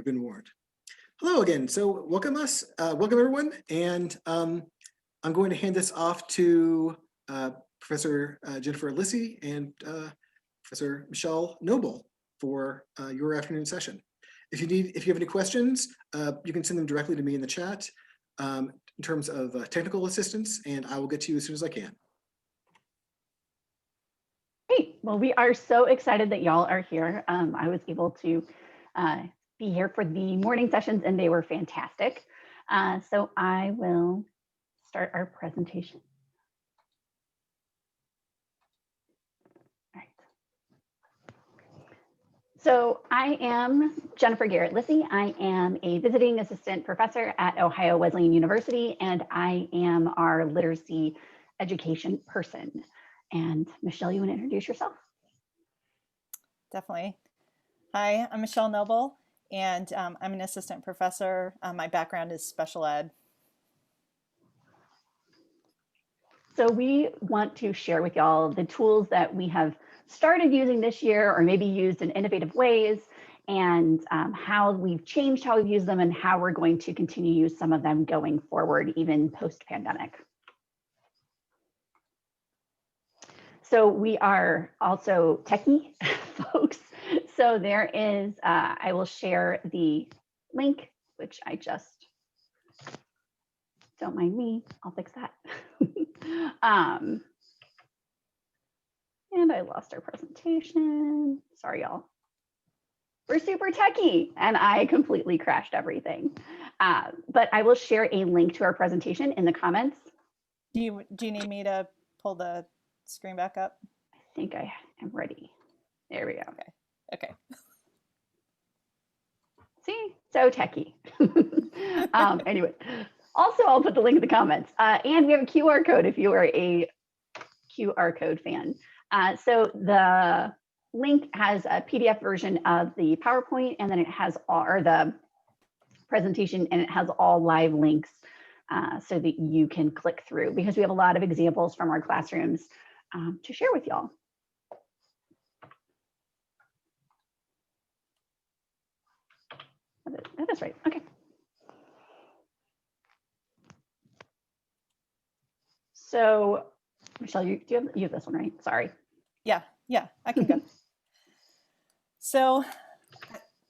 You've been warned. Hello again. So welcome everyone. And I'm going to hand this off to Professor Jennifer Lisy and Professor Michele Nobel for your afternoon session. If you have any questions, you can send them directly to me in the chat in terms of technical assistance, and I will get to you as soon as I can. Great. Well, we are so excited that y'all are here. I was able to be here for the morning sessions, and they were fantastic. So I will start our presentation. All right. So I am Jennifer Garrette Lisy. I am a visiting assistant professor at Ohio Wesleyan University, and I am our literacy education person. And Michele, you want to introduce yourself? Definitely. Hi, I'm Michele Nobel, and I'm an assistant professor. My background is special ed. So we want to share with y'all the tools that we have started using this year, or maybe used in innovative ways, and how we've changed how we've used them and how we're going to continue to use some of them going forward, even post-pandemic. So we are also techie folks. So there is, I will share the link, which I just, don't mind me, I'll fix that. And I lost our presentation. Sorry, y'all. We're super techie and I completely crashed everything. But I will share a link to our presentation in the comments. Do you need me to pull the screen back up? I think I am ready. There we go. Okay. See, so techie. Anyway, also I'll put the link in the comments. And we have a QR code if you are a QR code fan. So the link has a PDF version of the PowerPoint, and then it has or the presentation, and it has all live links so that you can click through, because we have a lot of examples from our classrooms to share with y'all. That is right. Okay. So, Michele, you have this one, right? Sorry. Yeah, I can go. So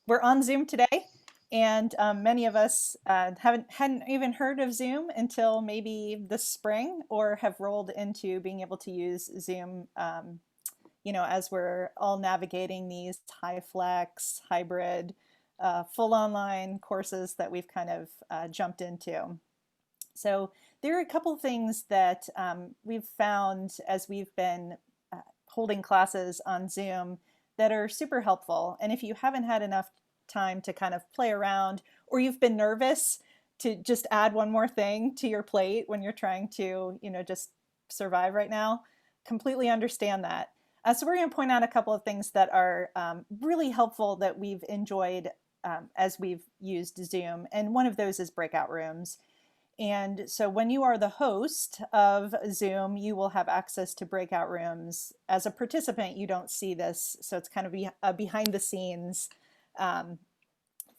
we're on Zoom today, and many of us hadn't even heard of Zoom until maybe this spring, or have rolled into being able to use Zoom, as we're all navigating these high flex, hybrid, full online courses that we've kind of jumped into. So there are a couple things that we've found as we've been holding classes on Zoom that are super helpful. And if you haven't had enough time to kind of play around, or you've been nervous to just add one more thing to your plate when you're trying to, just survive right now, completely understand that. So we're going to point out a couple of things that are really helpful that we've enjoyed as we've used Zoom. And one of those is breakout rooms. And so when you are the host of Zoom, you will have access to breakout rooms. As a participant, you don't see this. So it's kind of a behind the scenes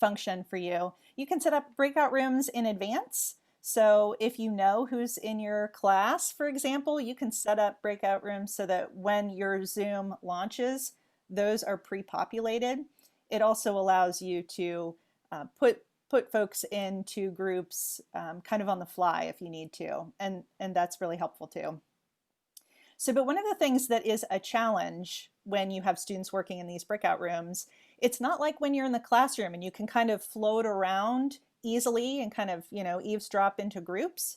function for you. You can set up breakout rooms in advance. So if you know who's in your class, for example, you can set up breakout rooms so that when your Zoom launches, those are pre-populated. It also allows you to put folks into groups kind of on the fly if you need to, and that's really helpful too. So, but one of the things that is a challenge when you have students working in these breakout rooms, it's not like when you're in the classroom and you can kind of float around easily and kind of, eavesdrop into groups.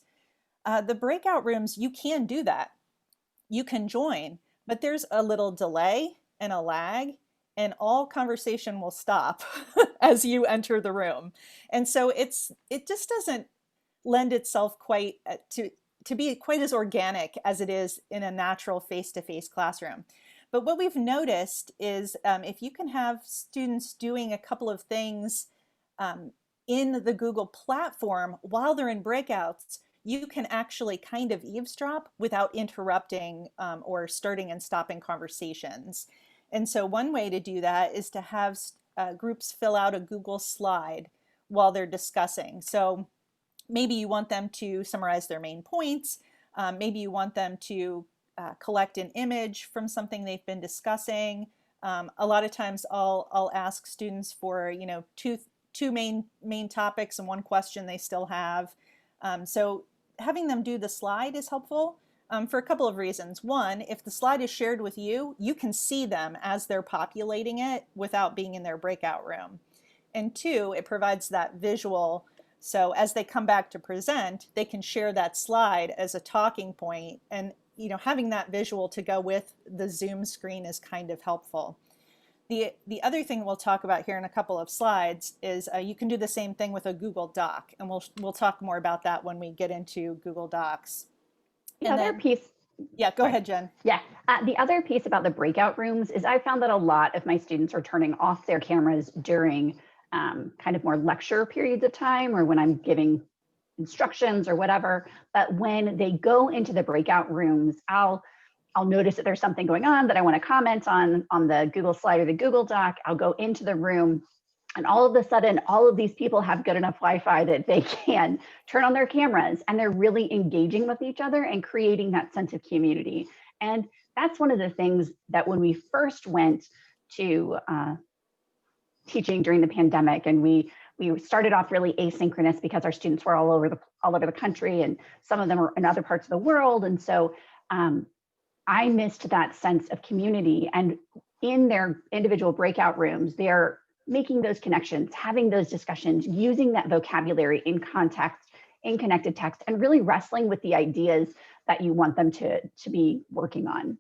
The breakout rooms, you can do that. You can join, but there's a little delay and a lag, and all conversation will stop as you enter the room. And so it just doesn't lend itself quite to be quite as organic as it is in a natural face-to-face classroom. But what we've noticed is if you can have students doing a couple of things in the Google platform while they're in breakouts, you can actually kind of eavesdrop without interrupting or starting and stopping conversations. And so one way to do that is to have groups fill out a Google slide while they're discussing. So maybe you want them to summarize their main points. Maybe you want them to collect an image from something they've been discussing. A lot of times I'll ask students for, two main topics and one question they still have. So having them do the slide is helpful for a couple of reasons. One, if the slide is shared with you, you can see them as they're populating it without being in their breakout room. And two, it provides that visual. So as they come back to present, they can share that slide as a talking point, and having that visual to go with the Zoom screen is kind of helpful. The other thing we'll talk about here in a couple of slides is you can do the same thing with a Google Doc, and we'll talk more about that when we get into Google Docs. The other piece. Yeah, go ahead, Jen. Yeah, the other piece about the breakout rooms is I found that a lot of my students are turning off their cameras during kind of more lecture periods of time, or when I'm giving instructions or whatever. But when they go into the breakout rooms, I'll notice that there's something going on that I want to comment on the Google slide or the Google Doc. I'll go into the room, and all of a sudden, all of these people have good enough Wi-Fi that they can turn on their cameras, and they're really engaging with each other and creating that sense of community. And that's one of the things that when we first went to teaching during the pandemic, and we started off really asynchronous because our students were all over the country, and some of them were in other parts of the world. And so I missed that sense of community, and in their individual breakout rooms, they're making those connections, having those discussions, using that vocabulary in context, in connected text, and really wrestling with the ideas that you want them to be working on.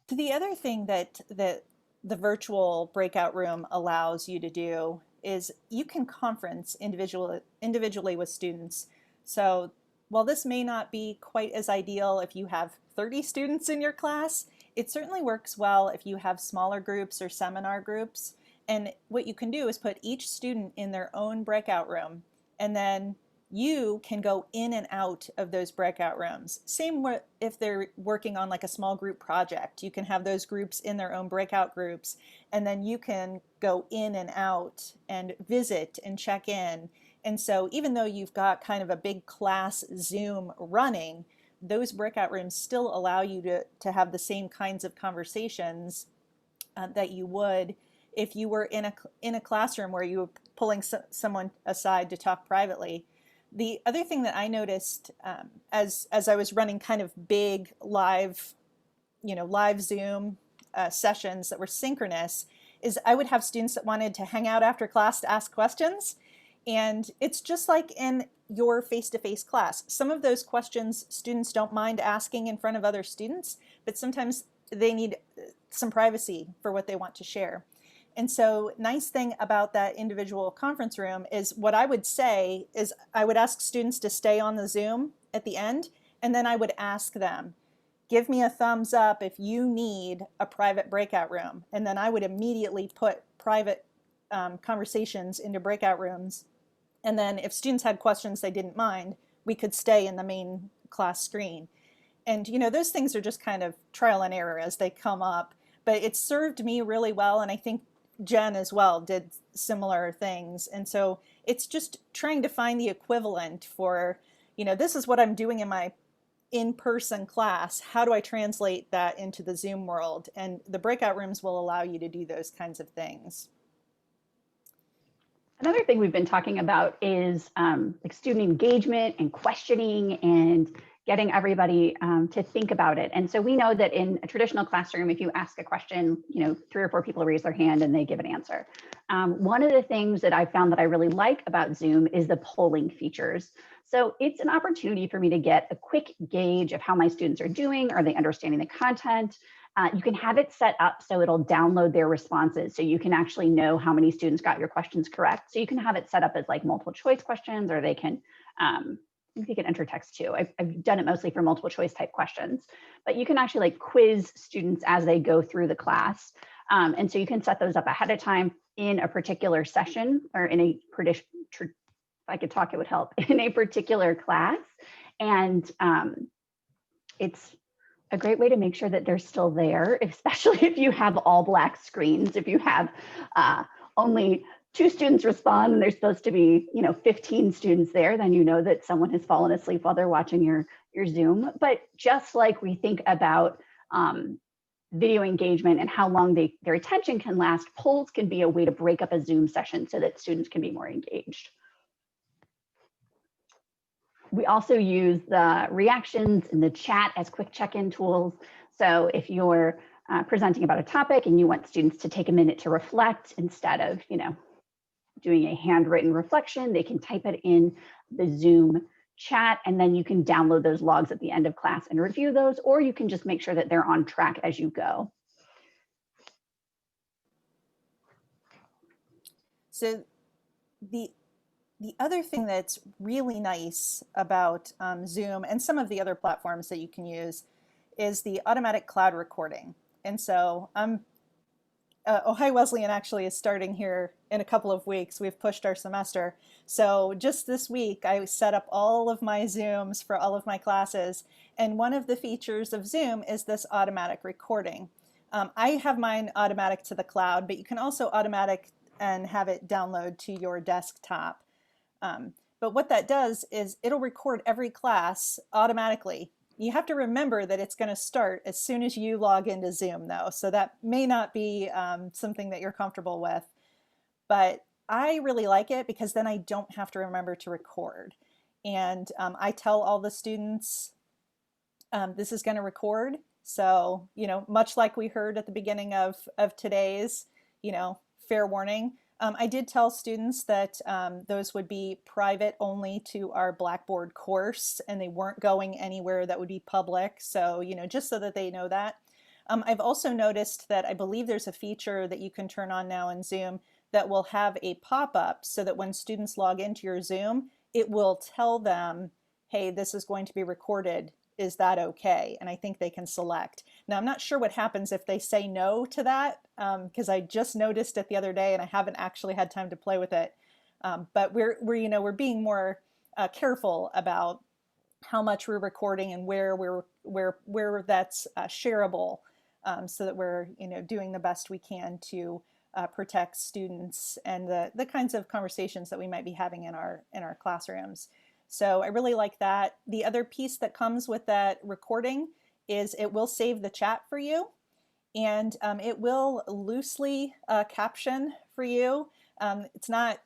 The other thing that the virtual breakout room allows you to do is you can conference individually with students. So while this may not be quite as ideal if you have 30 students in your class, it certainly works well if you have smaller groups or seminar groups. And what you can do is put each student in their own breakout room, and then you can go in and out of those breakout rooms. Same if they're working on like a small group project, you can have those groups in their own breakout groups, and then you can go in and out and visit and check in. And so even though you've got kind of a big class Zoom running, those breakout rooms still allow you to have the same kinds of conversations that you would if you were in a classroom where you were pulling someone aside to talk privately. The other thing that I noticed as I was running kind of big live Zoom sessions that were synchronous is I would have students that wanted to hang out after class to ask questions. And it's just like in your face-to-face class. Some of those questions students don't mind asking in front of other students, but sometimes they need some privacy for what they want to share. And so nice thing about that individual conference room is what I would say is I would ask students to stay on the Zoom at the end, and then I would ask them, give me a thumbs up if you need a private breakout room. And then I would immediately put private conversations into breakout rooms. And then if students had questions they didn't mind, we could stay in the main class screen. And those things are just kind of trial and error as they come up, but it served me really well. And I think Jen as well did similar things. And so it's just trying to find the equivalent for, this is what I'm doing in my in-person class. How do I translate that into the Zoom world? And the breakout rooms will allow you to do those kinds of things. Another thing we've been talking about is like student engagement and questioning and getting everybody to think about it. And so we know that in a traditional classroom, if you ask a question, 3 or 4 people raise their hand and they give an answer. One of the things that I found that I really like about Zoom is the polling features. So it's an opportunity for me to get a quick gauge of how my students are doing. Are they understanding the content? You can have it set up so it'll download their responses. So you can actually know how many students got your questions correct. So you can have it set up as like multiple choice questions, or they can, you can enter text too. I've done it mostly for multiple choice type questions, but you can actually like quiz students as they go through the class. And so you can set those up ahead of time in a particular session or in a, if I could talk, it would help, in a particular class. And it's a great way to make sure that they're still there, especially if you have all black screens, if you have only 2 students respond and there's supposed to be, 15 students there, then you know that someone has fallen asleep while they're watching your Zoom. But just like we think about video engagement and how long their attention can last, polls can be a way to break up a Zoom session so that students can be more engaged. We also use the reactions in the chat as quick check-in tools. So if you're presenting about a topic and you want students to take a minute to reflect instead of, doing a handwritten reflection, they can type it in the Zoom chat, and then you can download those logs at the end of class and review those, or you can just make sure that they're on track as you go. So the other thing that's really nice about Zoom and some of the other platforms that you can use is the automatic cloud recording. And so Ohio Wesleyan actually is starting here in a couple of weeks. We've pushed our semester. So just this week, I set up all of my Zooms for all of my classes. And one of the features of Zoom is this automatic recording. I have mine automatic to the cloud, but you can also automatic and have it download to your desktop. But what that does is it'll record every class automatically. You have to remember that it's going to start as soon as you log into Zoom, though. So that may not be something that you're comfortable with. But I really like it because then I don't have to remember to record. And I tell all the students, this is going to record. So, much like we heard at the beginning of today's, fair warning. I did tell students that those would be private only to our Blackboard course, and they weren't going anywhere that would be public. So, just so that they know that. I've also noticed that I believe there's a feature that you can turn on now in Zoom that will have a pop-up so that when students log into your Zoom, it will tell them, hey, this is going to be recorded. Is that okay? And I think they can select. Now, I'm not sure what happens if they say no to that, because I just noticed it the other day and I haven't actually had time to play with it. But we're being more careful about how much we're recording and where that's shareable, so that we're doing the best we can to protect students and the kinds of conversations that we might be having in our classrooms. So I really like that. The other piece that comes with that recording is it will save the chat for you, and it will loosely caption for you. It's not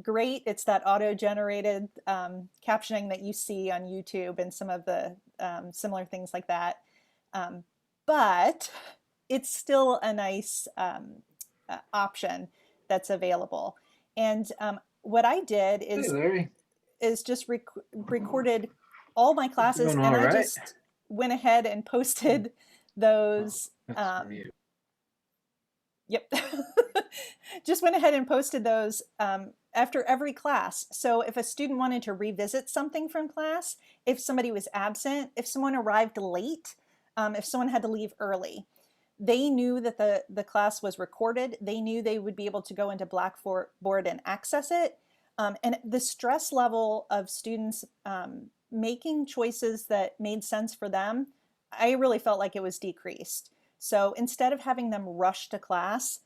great. It's that auto-generated captioning that you see on YouTube and some of the similar things like that. But it's still a nice option that's available. And what I did is... Hey, Larry. Is just recorded all my classes, and I just went ahead and posted those. Yep. Just went ahead and posted those after every class. So if a student wanted to revisit something from class, if somebody was absent, if someone arrived late, if someone had to leave early, they knew that the class was recorded. They knew they would be able to go into Blackboard and access it. And the stress level of students making choices that made sense for them, I really felt like it was decreased. So instead of having them rush to class,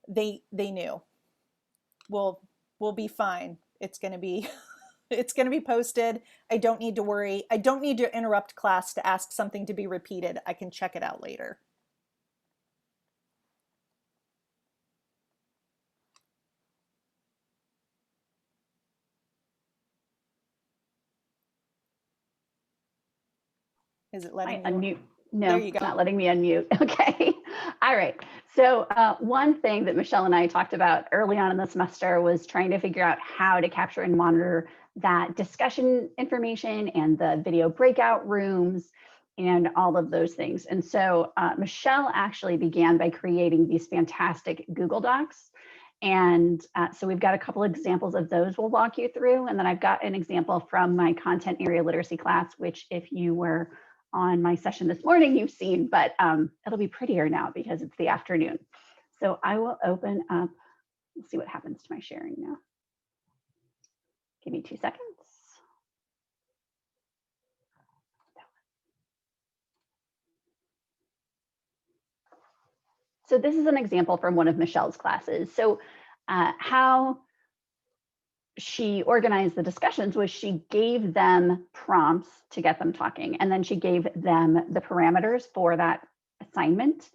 they knew, we'll be fine. It's going to be it's going to be posted. I don't need to worry. I don't need to interrupt class to ask something to be repeated. I can check it out later. Is it letting me unmute? No, there you go. It's not letting me unmute. Okay. All right. So one thing that Michele and I talked about early on in the semester was trying to figure out how to capture and monitor that discussion information and the video breakout rooms and all of those things. And so Michele actually began by creating these fantastic Google Docs. And so we've got a couple examples of those we'll walk you through. And then I've got an example from my content area literacy class, which if you were on my session this morning, you've seen, but it'll be prettier now because it's the afternoon. So I will open up, let's see what happens to my sharing now. Give me 2 seconds. So this is an example from one of Michele's classes. So how she organized the discussions was she gave them prompts to get them talking, and then she gave them the parameters for that assignment.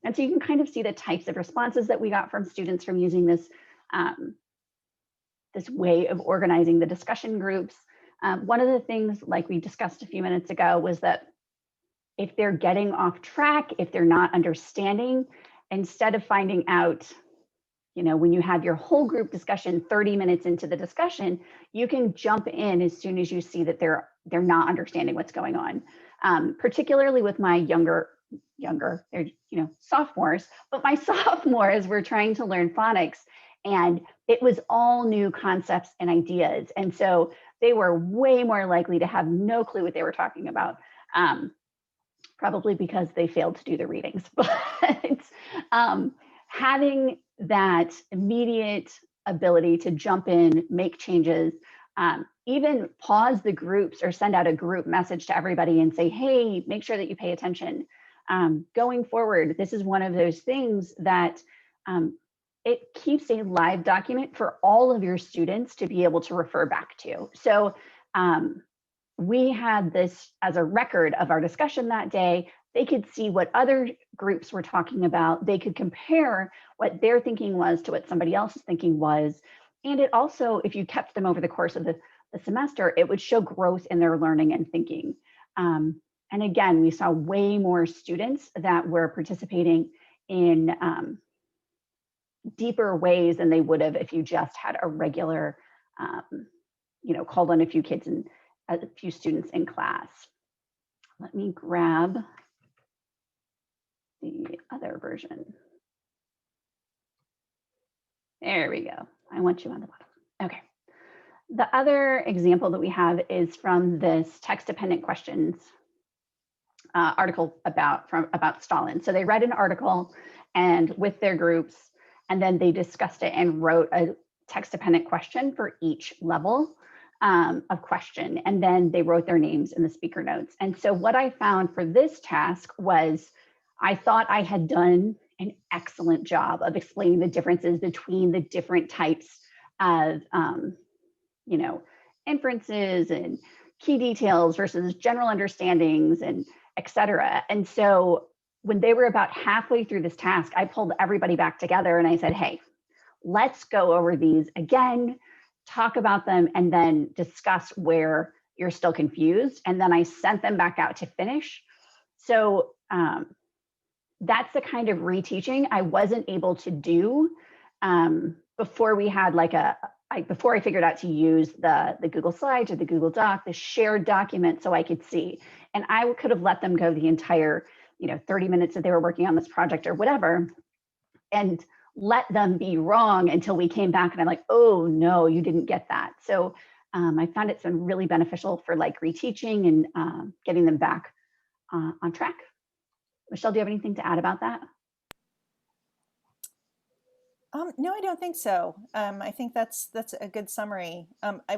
And so you can kind of see the types of responses that we got from students from using this, this way of organizing the discussion groups. One of the things, like we discussed a few minutes ago, was that if they're getting off track, if they're not understanding, instead of finding out, you know, when you have your whole group discussion 30 minutes into the discussion, you can jump in as soon as you see that they're not understanding what's going on. Particularly with my younger, they're, you know, sophomores, but my sophomores were trying to learn phonics, and it was all new concepts and ideas. And so they were way more likely to have no clue what they were talking about. Probably because they failed to do the readings, but having that immediate ability to jump in, make changes, even pause the groups or send out a group message to everybody and say, hey, make sure that you pay attention. Going forward, this is one of those things that it keeps a live document for all of your students to be able to refer back to. So we had this as a record of our discussion that day. They could see what other groups were talking about. They could compare what their thinking was to what somebody else's thinking was. And it also, if you kept them over the course of the semester, it would show growth in their learning and thinking. And again, we saw way more students that were participating in deeper ways than they would have if you just had a regular, you know, called on a few kids and a few students in class. Let me grab the other version. There we go. I want you on the bottom. Okay. The other example that we have is from this text-dependent questions article about Stalin. So they read an article and with their groups, and then they discussed it and wrote a text-dependent question for each level of question. And then they wrote their names in the speaker notes. And so what I found for this task was, I thought I had done an excellent job of explaining the differences between the different types of, you know, inferences and key details versus general understandings and et cetera. And so when they were about halfway through this task, I pulled everybody back together and I said, hey, let's go over these again, talk about them, and then discuss where you're still confused. And then I sent them back out to finish. So that's the kind of reteaching I wasn't able to do before we had like before I figured out to use the Google Slides or the Google Doc, the shared document, so I could see. And I could have let them go the entire, you know, 30 minutes that they were working on this project or whatever, and let them be wrong until we came back and I'm like, oh no, you didn't get that. So I found it's been really beneficial for like reteaching and getting them back on track. Michele, do you have anything to add about that? No, I don't think so. I think that's a good summary.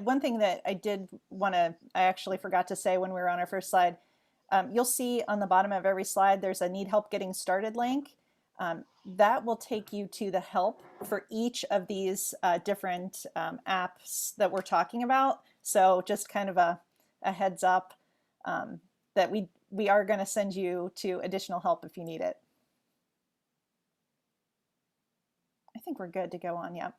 One thing that I actually forgot to say when we were on our first slide, you'll see on the bottom of every slide, there's a need help getting started link. That will take you to the help for each of these different apps that we're talking about. So just kind of a heads up that we are going to send you to additional help if you need it. I think we're good to go on. Yep.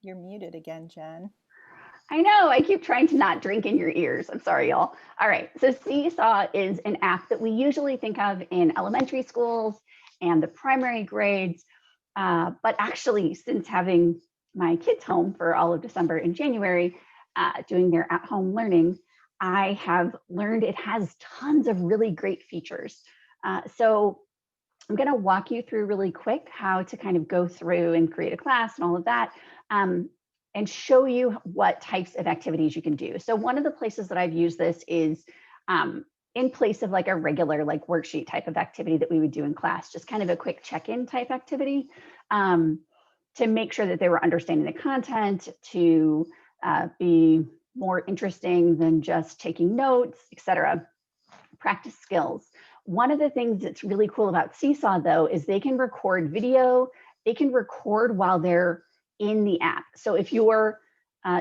You're muted again, Jen. I know, I keep trying to not drink in your ears. I'm sorry, y'all. All right, so SeeSaw is an app that we usually think of in elementary schools and the primary grades. But actually, since having my kids home for all of December and January, doing their at-home learning, I have learned it has tons of really great features. So I'm going to walk you through really quick how to kind of go through and create a class and all of that, and show you what types of activities you can do. So one of the places that I've used this is in place of like a regular like worksheet type of activity that we would do in class, just kind of a quick check-in type activity to make sure that they were understanding the content, to be more interesting than just taking notes, etc. practice skills. One of the things that's really cool about SeeSaw, though, is they can record video. They can record while they're in the app. So if you're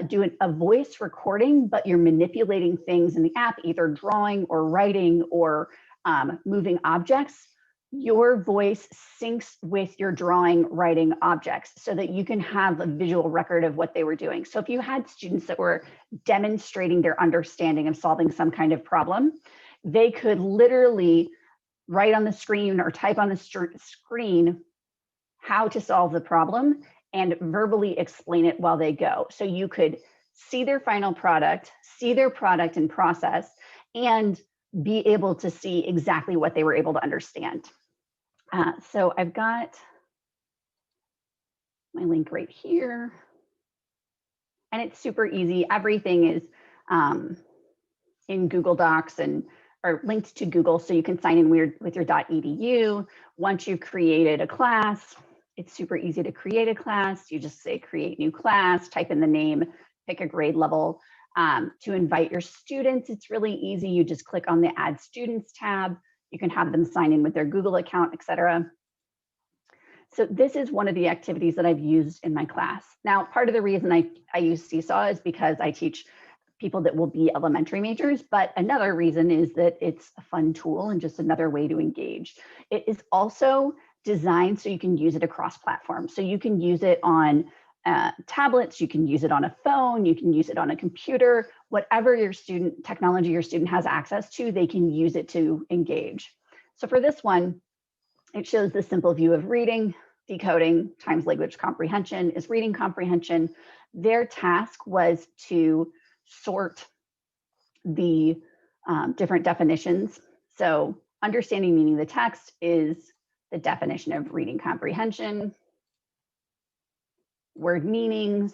doing a voice recording, but you're manipulating things in the app, either drawing or writing or moving objects, your voice syncs with your drawing, writing objects so that you can have a visual record of what they were doing. So if you had students that were demonstrating their understanding of solving some kind of problem, they could literally write on the screen or type on the screen how to solve the problem and verbally explain it while they go. So you could see their final product, see their product in process, and be able to see exactly what they were able to understand. So I've got my link right here. And it's super easy. Everything is in Google Docs and or linked to Google, so you can sign in with your .edu. Once you've created a class, it's super easy to create a class. You just say create new class, type in the name, pick a grade level. To invite your students, it's really easy. You just click on the Add Students tab. You can have them sign in with their Google account, etc. So this is one of the activities that I've used in my class. Now, part of the reason I use SeeSaw is because I teach people that will be elementary majors, but another reason is that it's a fun tool and just another way to engage. It is also designed so you can use it across platforms. So you can use it on tablets, you can use it on a phone, you can use it on a computer, whatever your technology your student has access to, they can use it to engage. So for this one, it shows the simple view of reading, decoding times language comprehension is reading comprehension. Their task was to sort the different definitions. So understanding meaning of the text is the definition of reading comprehension. Word meanings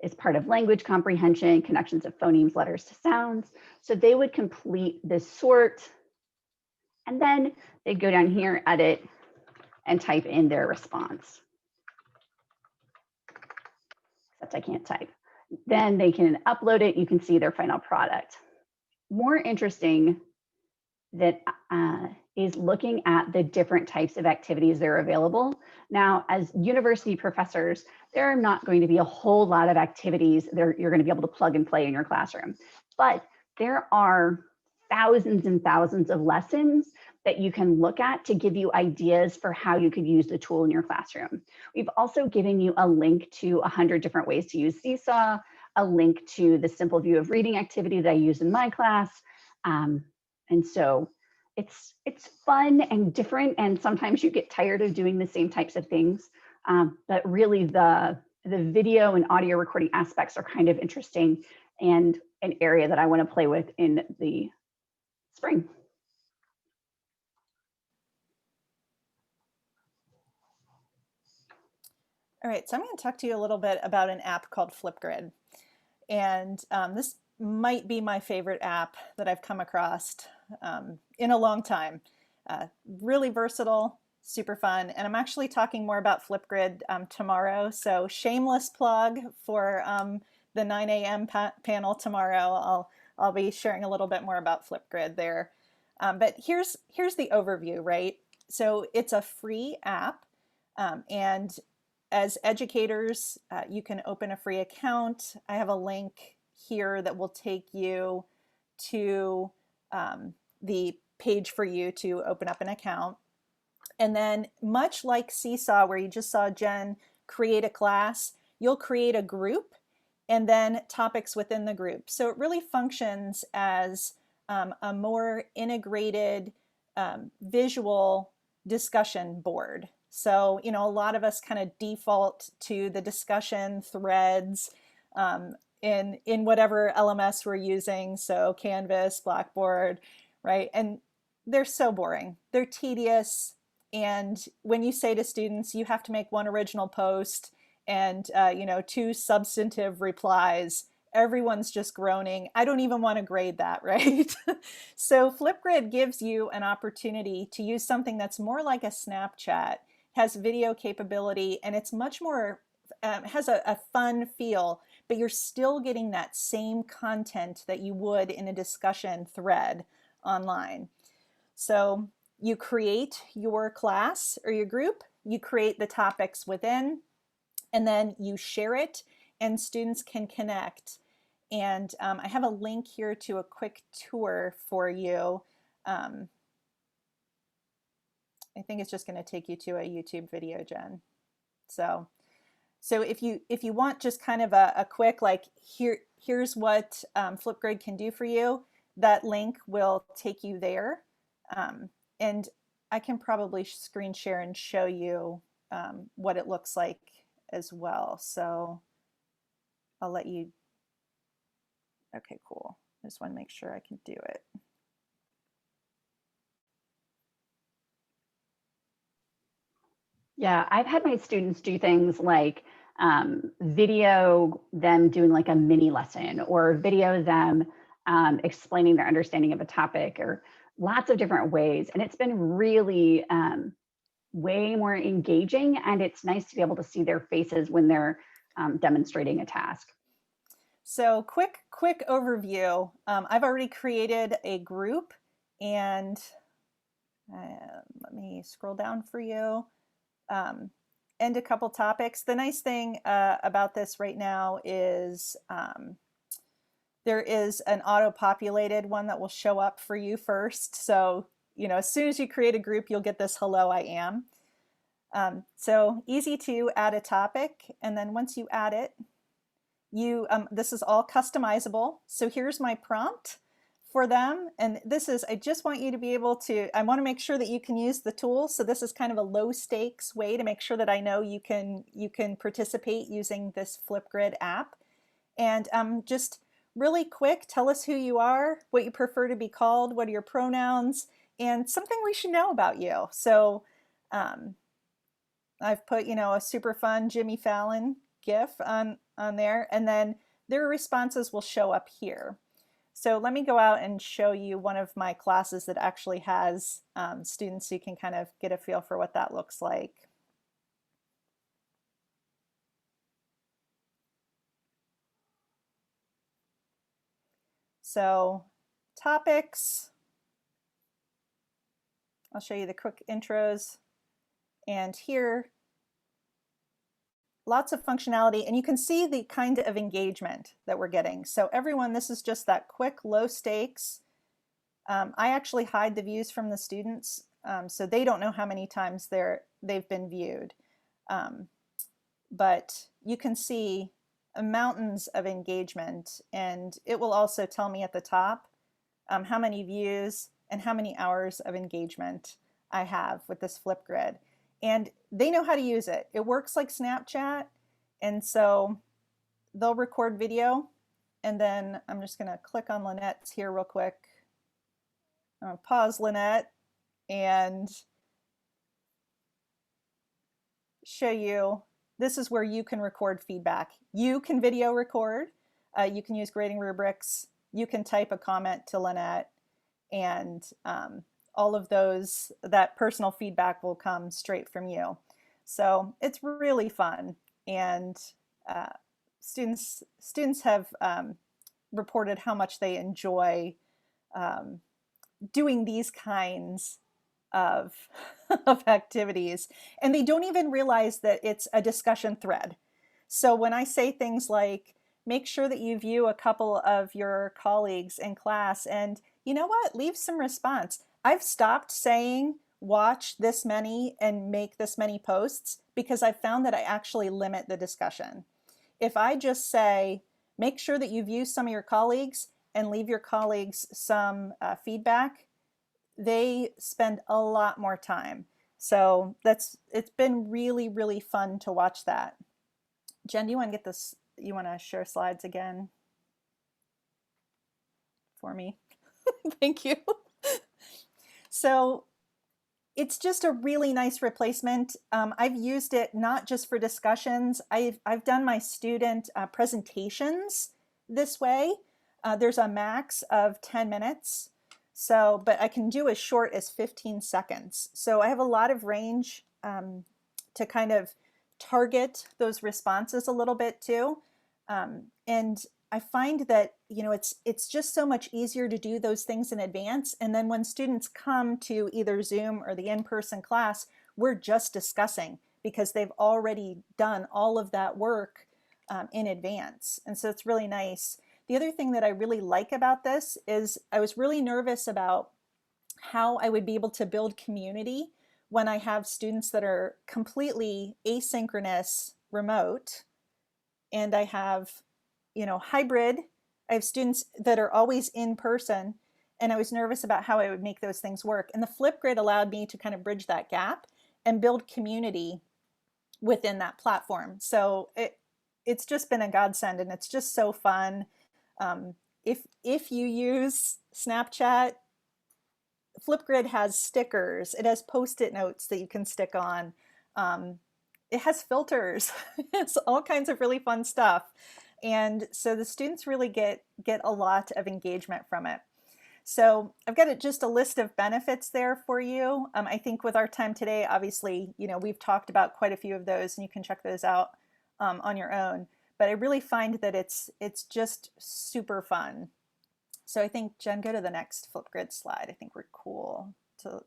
is part of language comprehension, connections of phonemes, letters to sounds. So they would complete this sort, and then they'd go down here, edit, and type in their response. Except I can't type. Then they can upload it. You can see their final product. More interesting that is looking at the different types of activities that are available. Now, as university professors, there are not going to be a whole lot of activities that you're going to be able to plug and play in your classroom, but there are thousands and thousands of lessons that you can look at to give you ideas for how you could use the tool in your classroom. We've also given you a link to 100 different ways to use SeeSaw, a link to the simple view of reading activity that I use in my class. And so it's fun and different, and sometimes you get tired of doing the same types of things. But really the video and audio recording aspects are kind of interesting and an area that I want to play with in the spring. All right, so I'm going to talk to you a little bit about an app called Flipgrid. And this might be my favorite app that I've come across in a long time. Really versatile, super fun. And I'm actually talking more about Flipgrid tomorrow. So shameless plug for the 9 a.m. panel tomorrow. I'll be sharing a little bit more about Flipgrid there. But here's the overview, right? So it's a free app, and as educators, you can open a free account. I have a link here that will take you to the page for you to open up an account. And then much like SeeSaw, where you just saw Jen create a class, you'll create a group and then topics within the group. So it really functions as a more integrated visual discussion board. So, you know, a lot of us kind of default to the discussion threads in whatever LMS we're using. So Canvas, Blackboard, right? And they're so boring. They're tedious. And when you say to students, you have to make one original post and, you know, 2 substantive replies, everyone's just groaning. I don't even want to grade that, right? So Flipgrid gives you an opportunity to use something that's more like a Snapchat, has video capability, and it's much more, has a fun feel, but you're still getting that same content that you would in a discussion thread online. So you create your class or your group, you create the topics within, and then you share it and students can connect. And I have a link here to a quick tour for you. I think it's just going to take you to a YouTube video, Jen. So if you want just kind of a quick, like, here's what Flipgrid can do for you, that link will take you there. And I can probably screen share and show you what it looks like as well. So I'll let you. Okay, cool. I just want to make sure I can do it. Yeah, I've had my students do things like video them doing like a mini lesson, or video them explaining their understanding of a topic, or lots of different ways. And it's been really way more engaging, and it's nice to be able to see their faces when they're demonstrating a task. So quick overview. I've already created a group, and let me scroll down for you. And a couple topics. The nice thing about this right now is there is an auto-populated one that will show up for you first. So, as soon as you create a group, you'll get this hello, I am. So easy to add a topic. And then once you add it, this is all customizable. So here's my prompt for them. And this is, I just want you to be able to, I want to make sure that you can use the tool. So this is kind of a low stakes way to make sure that I know you can participate using this Flipgrid app. And just really quick, tell us who you are, what you prefer to be called, what are your pronouns, and something we should know about you. So I've put, a super fun Jimmy Fallon GIF on there, and then their responses will show up here. So let me go out and show you one of my classes that actually has students, so you can kind of get a feel for what that looks like. So topics, I'll show you the quick intros, and here, lots of functionality, and you can see the kind of engagement that we're getting. So everyone, this is just that quick, low stakes. I actually hide the views from the students, so they don't know how many times they've been viewed. But you can see mountains of engagement, and it will also tell me at the top how many views and how many hours of engagement I have with this Flipgrid. And they know how to use it. It works like Snapchat. And so they'll record video. And then I'm just going to click on Lynette's here real quick. I'm going to pause Lynette and show you. This is where you can record feedback. You can video record. You can use grading rubrics. You can type a comment to Lynette. And all of those, that personal feedback will come straight from you. So it's really fun. And students have reported how much they enjoy doing these kinds of activities. And they don't even realize that it's a discussion thread. So when I say things like, make sure that you view a couple of your colleagues in class, and you know what, leave some response. I've stopped saying watch this many and make this many posts, because I've found that I actually limit the discussion. If I just say, make sure that you view some of your colleagues and leave your colleagues some feedback, they spend a lot more time. So it's been really, really fun to watch that. Jen, do you want to get this? You want to share slides again for me? Thank you. So it's just a really nice replacement. I've used it not just for discussions. I've done my student presentations this way. There's a max of 10 minutes. So, but I can do as short as 15 seconds. So I have a lot of range to kind of target those responses a little bit too. And I find that, it's just so much easier to do those things in advance. And then when students come to either Zoom or the in-person class, we're just discussing because they've already done all of that work in advance. And so it's really nice. The other thing that I really like about this is I was really nervous about how I would be able to build community when I have students that are completely asynchronous remote, and I have, hybrid. I have students that are always in person, and I was nervous about how I would make those things work. And the Flipgrid allowed me to kind of bridge that gap and build community within that platform. So it's just been a godsend, and it's just so fun. If you use Snapchat, Flipgrid has stickers. It has Post-it notes that you can stick on. It has filters. It's all kinds of really fun stuff. And so the students really get a lot of engagement from it. So I've got just a list of benefits there for you. I think with our time today, obviously, we've talked about quite a few of those, and you can check those out on your own. But I really find that it's just super fun. So I think, Jen, go to the next Flipgrid slide. I think we're cool to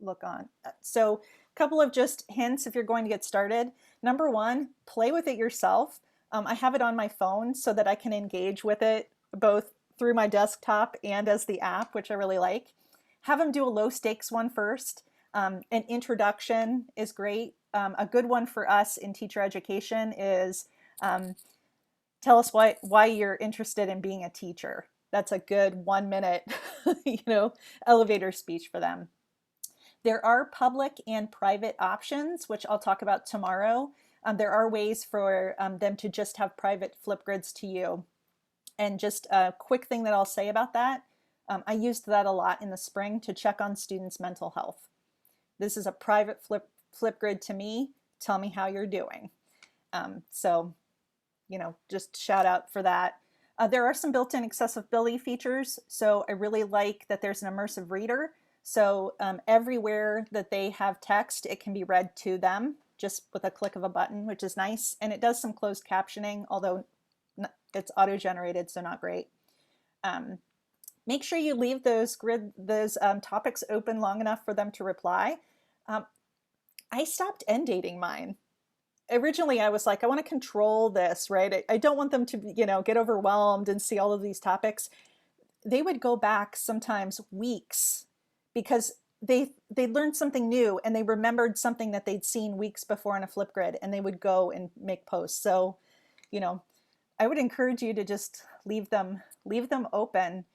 look on. So a couple of just hints if you're going to get started. Number one, play with it yourself. I have it on my phone so that I can engage with it both through my desktop and as the app, which I really like. Have them do a low stakes one first. An introduction is great. A good one for us in teacher education is tell us why you're interested in being a teacher. That's a good 1 minute, elevator speech for them. There are public and private options, which I'll talk about tomorrow. There are ways for them to just have private Flipgrids to you. And just a quick thing that I'll say about that, I used that a lot in the spring to check on students' mental health. This is a private Flipgrid to me. Tell me how you're doing. So, just shout out for that. There are some built-in accessibility features. So I really like that there's an immersive reader. So everywhere that they have text, it can be read to them just with a click of a button, which is nice. And it does some closed captioning, although it's auto-generated, so not great. Make sure you leave those topics open long enough for them to reply. I stopped end dating mine. Originally, I was like, I want to control this, right? I don't want them to, get overwhelmed and see all of these topics. They would go back sometimes weeks because they learned something new and they remembered something that they'd seen weeks before in a Flipgrid, and they would go and make posts. So, I would encourage you to just leave them open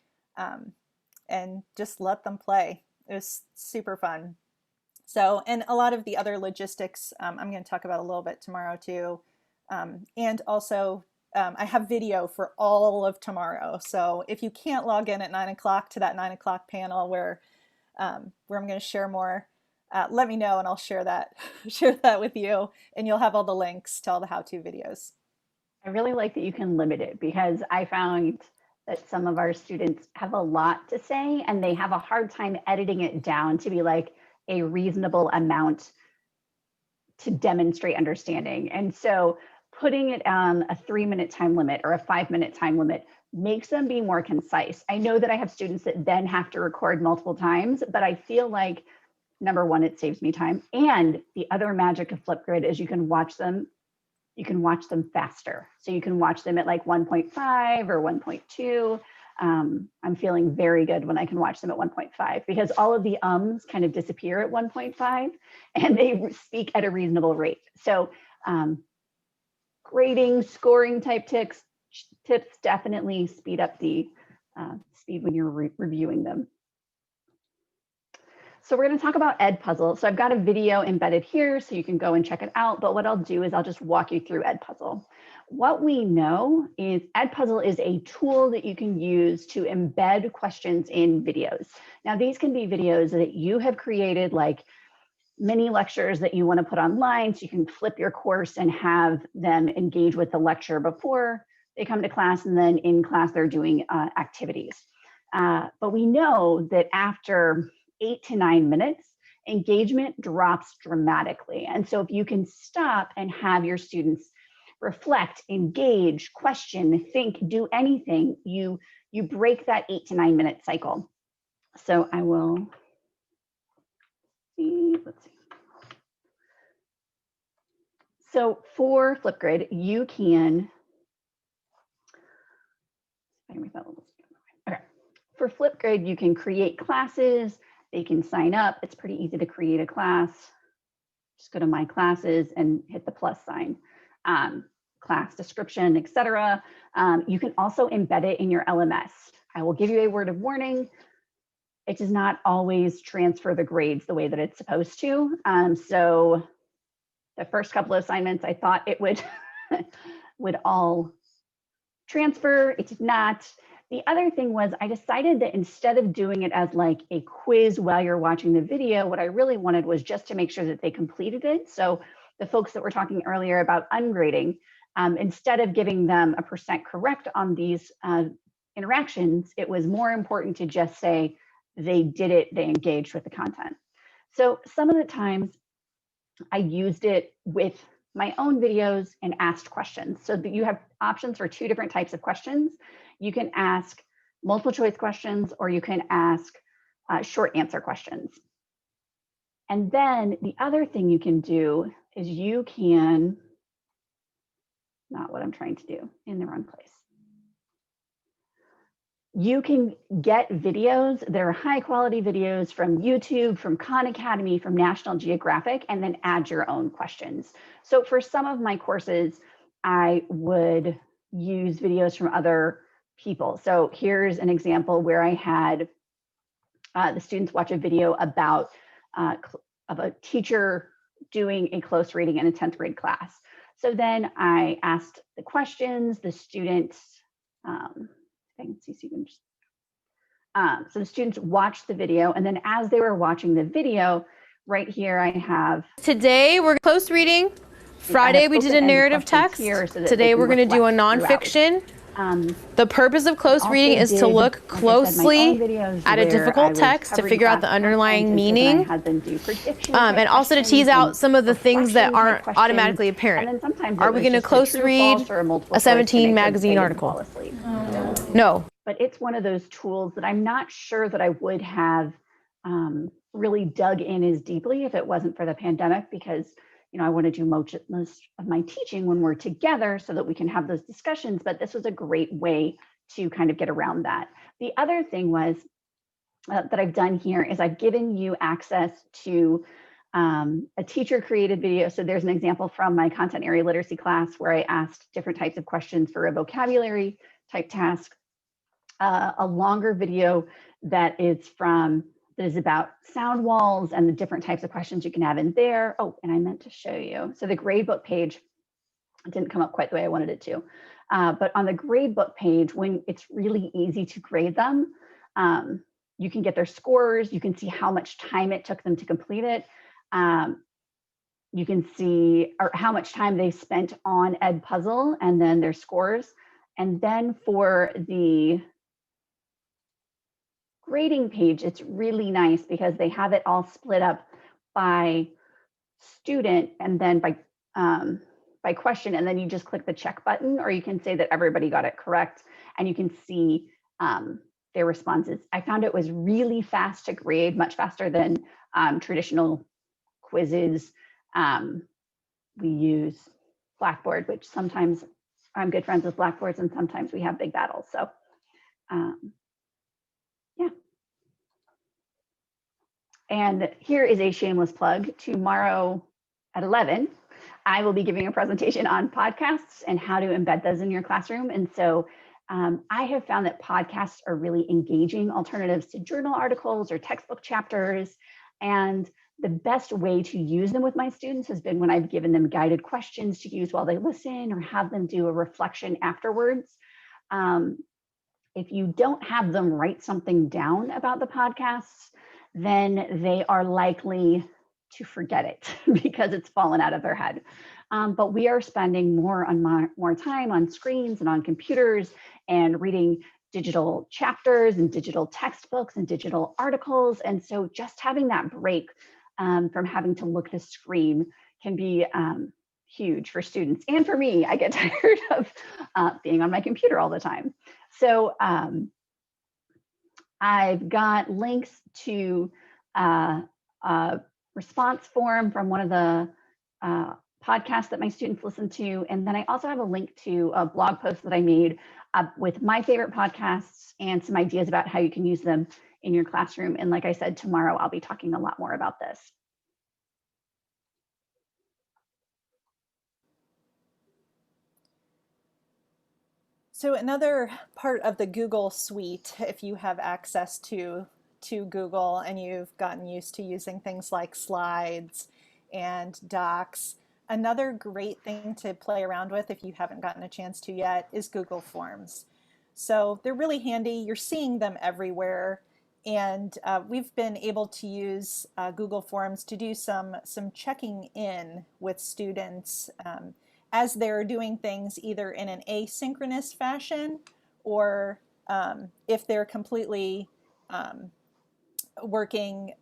and just let them play. It was super fun. So, and a lot of the other logistics, I'm going to talk about a little bit tomorrow too. And also, I have video for all of tomorrow. So if you can't log in at 9 o'clock to that 9 o'clock panel where I'm going to share more, let me know and I'll share that with you, and you'll have all the links to all the how-to videos. I really like that you can limit it, because I found that some of our students have a lot to say and they have a hard time editing it down to be like a reasonable amount to demonstrate understanding. And so putting it on a 3-minute time limit or a 5-minute time limit makes them be more concise. I know that I have students that then have to record multiple times, but I feel like, number one, it saves me time. And the other magic of Flipgrid is you can watch them faster. So you can watch them at like 1.5 or 1.2. I'm feeling very good when I can watch them at 1.5, because all of the ums kind of disappear at 1.5 and they speak at a reasonable rate. So grading, scoring type tips definitely speed up the speed when you're reviewing them. So we're going to talk about Edpuzzle. So I've got a video embedded here so you can go and check it out. But what I'll do is I'll just walk you through Edpuzzle. What we know is Edpuzzle is a tool that you can use to embed questions in videos. Now, these can be videos that you have created, like mini lectures that you want to put online, so you can flip your course and have them engage with the lecture before they come to class, and then in class they're doing activities. But we know that after 8 to 9 minutes, engagement drops dramatically. And so if you can stop and have your students reflect, engage, question, think, do anything, you break that 8 to 9 minute cycle. So I will see, let's see. So for Flipgrid, you can, okay. For Flipgrid, you can create classes, they can sign up. It's pretty easy to create a class. Just go to My Classes and hit the plus sign. Class description, etc. You can also embed it in your LMS. I will give you a word of warning. It does not always transfer the grades the way that it's supposed to. So the first couple of assignments, I thought it would would all transfer. It did not. The other thing was I decided that instead of doing it as like a quiz while you're watching the video, what I really wanted was just to make sure that they completed it. So the folks that were talking earlier about ungrading, instead of giving them a % correct on these interactions, it was more important to just say they did it, they engaged with the content. So some of the times I used it with my own videos and asked questions. So that you have options for 2 different types of questions. You can ask multiple choice questions, or you can ask short answer questions. And then the other thing you can do is you can, not what I'm trying to do, in the wrong place. You can get videos that are high quality videos from YouTube, from Khan Academy, from National Geographic, and then add your own questions. So for some of my courses, I would use videos from other people. So here's an example where I had the students watch a video about of a teacher doing a close reading in a 10th grade class. So then I asked the questions, the students, I can see so you can just, so the students watched the video, and then as they were watching the video, right here I have. Today we're close reading. Friday we did a narrative text. Today we're going to do a nonfiction. The purpose of close reading is to look closely at a difficult text to figure out the underlying meaning, and also to tease out some of the things that aren't automatically apparent. Are we going to close read a 17 magazine article? No. But it's one of those tools that I'm not sure that I would have really dug in as deeply if it wasn't for the pandemic, because I want to do most of my teaching when we're together so that we can have those discussions, but this was a great way to kind of get around that. The other thing was that I've done here is I've given you access to a teacher created video. So there's an example from my content area literacy class where I asked different types of questions for a vocabulary type task, a longer video that is about sound walls and the different types of questions you can have in there. Oh, and I meant to show you. So the gradebook page didn't come up quite the way I wanted it to. But on the gradebook page, when it's really easy to grade them, you can get their scores. You can see how much time it took them to complete it. You can see how much time they spent on Edpuzzle and then their scores. And then for the grading page, it's really nice because they have it all split up by student and then by question, and then you just click the check button, or you can say that everybody got it correct, and you can see their responses. I found it was really fast to grade, much faster than traditional quizzes. We use Blackboard, which sometimes I'm good friends with Blackboards and sometimes we have big battles. So yeah. And here is a shameless plug. Tomorrow at 11, I will be giving a presentation on podcasts and how to embed those in your classroom. And so I have found that podcasts are really engaging alternatives to journal articles or textbook chapters. And the best way to use them with my students has been when I've given them guided questions to use while they listen, or have them do a reflection afterwards. If you don't have them write something down about the podcasts, then they are likely to forget it because it's fallen out of their head. But we are spending more time on screens and on computers and reading digital chapters and digital textbooks and digital articles. And so just having that break from having to look at a screen can be huge for students and for me. I get tired of being on my computer all the time. So I've got links to a response form from one of the podcasts that my students listen to. And then I also have a link to a blog post that I made with my favorite podcasts and some ideas about how you can use them in your classroom. And like I said, tomorrow I'll be talking a lot more about this. So another part of the Google suite, if you have access to Google and you've gotten used to using things like slides and docs, another great thing to play around with if you haven't gotten a chance to yet is Google Forms. So they're really handy. You're seeing them everywhere. And we've been able to use Google Forms to do some checking in with students as they're doing things either in an asynchronous fashion or if they're completely working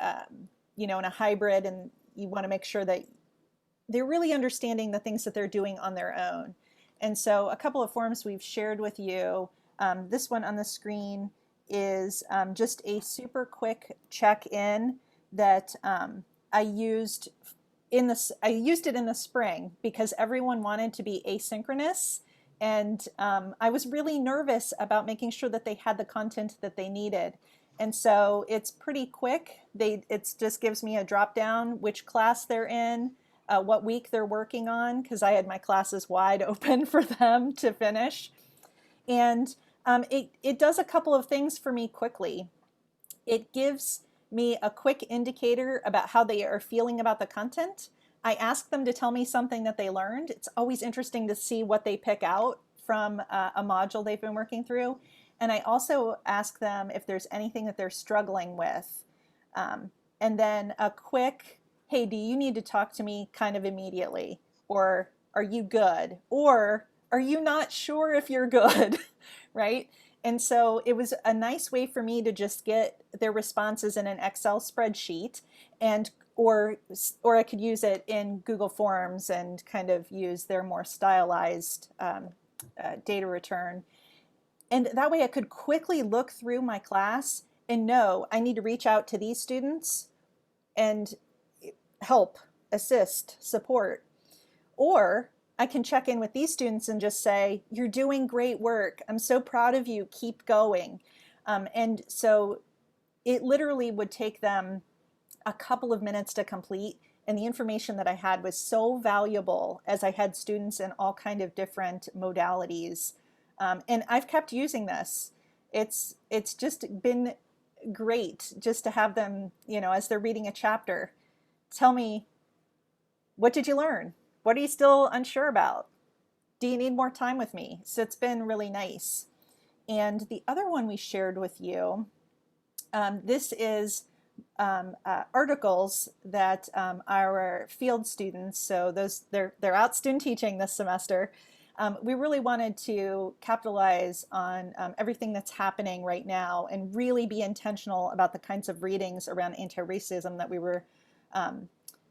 in a hybrid, and you want to make sure that they're really understanding the things that they're doing on their own. And so a couple of forms we've shared with you. This one on the screen is just a super quick check-in that I used it in the spring because everyone wanted to be asynchronous, and I was really nervous about making sure that they had the content that they needed. And so it's pretty quick. It just gives me a drop down which class they're in, what week they're working on, because I had my classes wide open for them to finish. And it does a couple of things for me quickly. It gives me a quick indicator about how they are feeling about the content. I ask them to tell me something that they learned. It's always interesting to see what they pick out from a module they've been working through. And I also ask them if there's anything that they're struggling with. And then a quick, hey, do you need to talk to me kind of immediately? Or are you good? Or are you not sure if you're good, right? And so it was a nice way for me to just get their responses in an Excel spreadsheet, and or I could use it in Google Forms and kind of use their more stylized data return. And that way I could quickly look through my class and know I need to reach out to these students and help, assist, support. Or I can check in with these students and just say, you're doing great work. I'm so proud of you. Keep going. And so it literally would take them a couple of minutes to complete. And the information that I had was so valuable as I had students in all kind of different modalities. And I've kept using this. It's just been great just to have them, as they're reading a chapter, tell me, what did you learn? What are you still unsure about? Do you need more time with me? So it's been really nice. And the other one we shared with you, this is articles that our field students, so they're out student teaching this semester. We really wanted to capitalize on everything that's happening right now and really be intentional about the kinds of readings around anti-racism that we were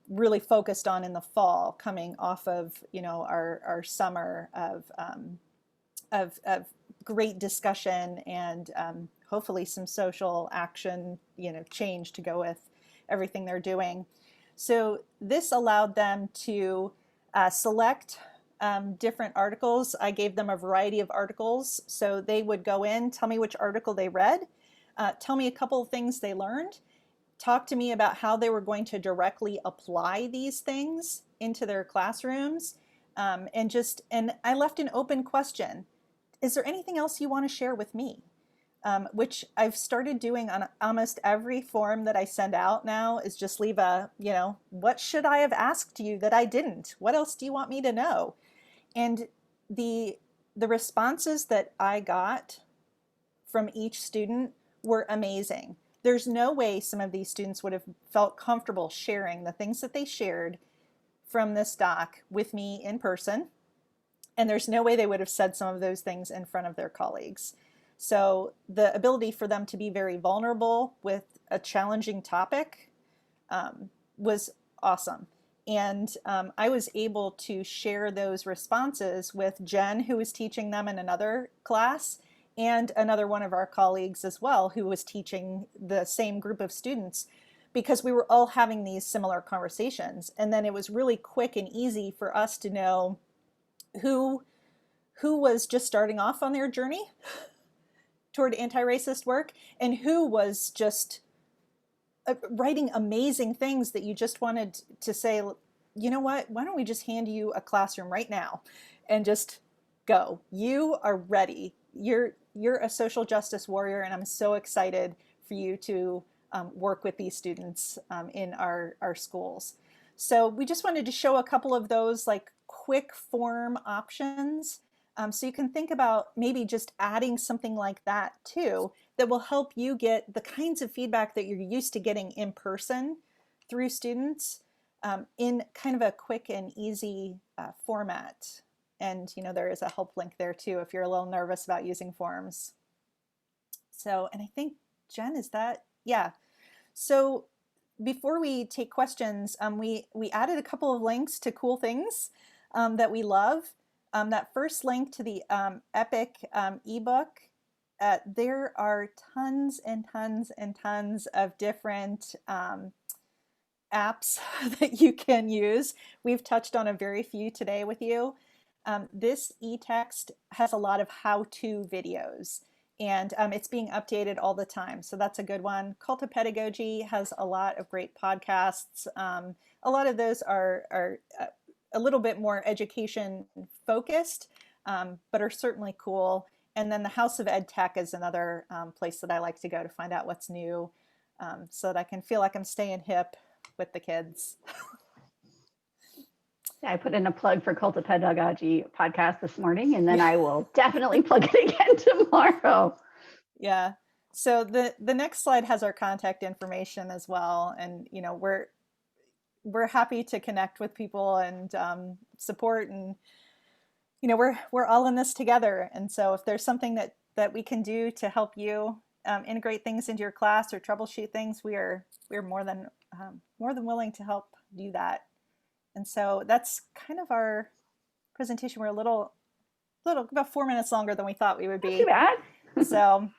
really focused on in the fall, coming off of our summer of great discussion and hopefully some social action, change to go with everything they're doing. So this allowed them to select different articles. I gave them a variety of articles, so they would go in, tell me which article they read, tell me a couple of things they learned, talk to me about how they were going to directly apply these things into their classrooms, and I left an open question. Is there anything else you want to share with me? Which I've started doing on almost every form that I send out now, is just leave a, what should I have asked you that I didn't? What else do you want me to know? And the responses that I got from each student were amazing. There's no way some of these students would have felt comfortable sharing the things that they shared from this doc with me in person. And there's no way they would have said some of those things in front of their colleagues. So the ability for them to be very vulnerable with a challenging topic was awesome. And I was able to share those responses with Jen, who was teaching them in another class, and another one of our colleagues as well, who was teaching the same group of students, because we were all having these similar conversations. And then it was really quick and easy for us to know who was just starting off on their journey toward anti-racist work, and who was just writing amazing things that you just wanted to say, you know what, why don't we just hand you a classroom right now and just go. You are ready. You're a social justice warrior, and I'm so excited for you to work with these students in our schools. So we just wanted to show a couple of those like quick form options. So you can think about maybe just adding something like that too, that will help you get the kinds of feedback that you're used to getting in person through students in kind of a quick and easy format. And there is a help link there too if you're a little nervous about using forms. So, and I think, Jen, is that, yeah. So before we take questions, we added a couple of links to cool things that we love. That first link to the EPIC ebook, there are tons and tons and tons of different apps that you can use. We've touched on a very few today with you. This e-text has a lot of how-to videos, and it's being updated all the time. So that's a good one. Cult of Pedagogy has a lot of great podcasts. A lot of those are a little bit more education focused, but are certainly cool. And then the House of Ed Tech is another place that I like to go to find out what's new, so that I can feel like I'm staying hip with the kids. I put in a plug for Cult of Pedagogy podcast this morning, and then I will definitely plug it again tomorrow. Yeah. So the next slide has our contact information as well. And, we're happy to connect with people and support, and we're all in this together. And so if there's something that we can do to help you integrate things into your class or troubleshoot things, we're more than willing to help do that. And so that's kind of our presentation. We're a little about 4 minutes longer than we thought we would be. Not too bad. So